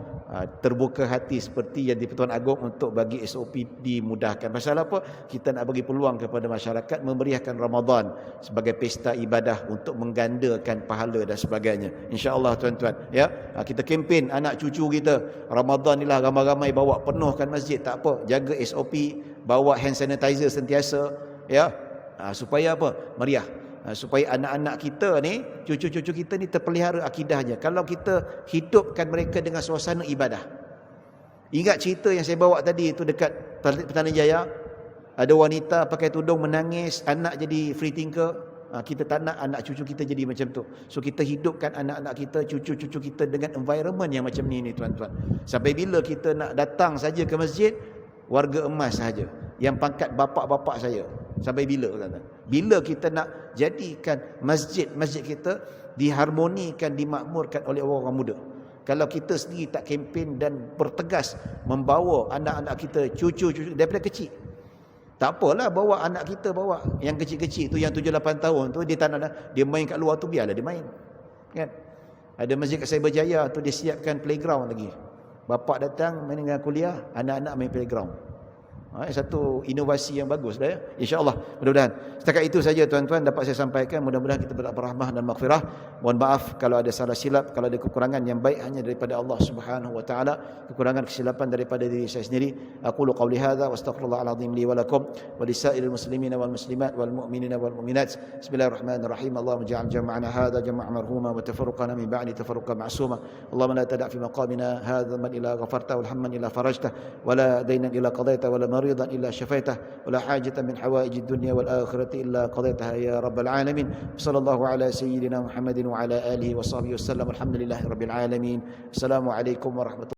terbuka hati seperti yang di-Pertuan Agong untuk bagi SOP dimudahkan. Pasal apa? Kita nak bagi peluang kepada masyarakat memeriahkan Ramadan sebagai pesta ibadah untuk menggandakan pahala dan sebagainya. InsyaAllah tuan-tuan, ya, kita kempen anak cucu kita Ramadan ni lah, ramai-ramai bawa penuhkan masjid, tak apa, jaga SOP, bawa hand sanitizer sentiasa, ya, supaya apa? Meriah. Supaya anak-anak kita ni, cucu-cucu kita ni terpelihara akidahnya. Kalau kita hidupkan mereka dengan suasana ibadah. Ingat cerita yang saya bawa tadi itu dekat Petaling Jaya, ada wanita pakai tudung menangis, anak jadi free thinker. Kita tak nak anak cucu kita jadi macam tu. So kita hidupkan anak-anak kita, cucu-cucu kita dengan environment yang macam ni tuan-tuan. Sampai bila kita nak datang saja ke masjid warga emas saja, yang pangkat bapak-bapak saya? Sampai bila tuan-tuan? Bila kita nak jadikan masjid-masjid kita diharmonikan, dimakmurkan oleh orang-orang muda? Kalau kita sendiri tak kempen dan bertegas membawa anak-anak kita, cucu-cucu daripada kecil. Tak apalah bawa anak kita, bawa yang kecil-kecil tu, yang 7-8 tahun tu, dia tak nak, dia main kat luar tu, biarlah dia main. Kan? Ada masjid kat Cyberjaya tu dia siapkan playground lagi. Bapak datang main dengan kuliah, anak-anak main playground. Satu inovasi yang bagus dah ya. InsyaAllah, mudah-mudahan. Setakat itu saja tuan-tuan dapat saya sampaikan. Mudah-mudahan kita berdapat rahmah dan maghfirah. Mohon maaf kalau ada salah silap, kalau ada kekurangan, yang baik hanya daripada Allah Subhanahu wa taala. Kekurangan kesilapan daripada diri saya sendiri. Aqulu qawli hadza wa astaghfirullahal azim li wa lakum wa lisairil muslimina wal muslimat wal mu'minina wal mu'minat. Bismillahirrahmanirrahim. Allahumma ja'al jam'ana hadza jam'an marhuma wa tafarruqana min ba'di tafarruqan ma'suma. Allahumma la tada' fi maqamina hadza man ila ghafarta wal hamman ila farajta wa la daynan ila qadaita wa la مريضا إلا شفيته ولا حاجة من حوائج الدنيا والآخرة إلا قضيتها يا رب العالمين. صلى الله على سيدنا محمد وعلى آله وصحبه وسلم. الحمد لله رب العالمين. السلام عليكم ورحمة الله.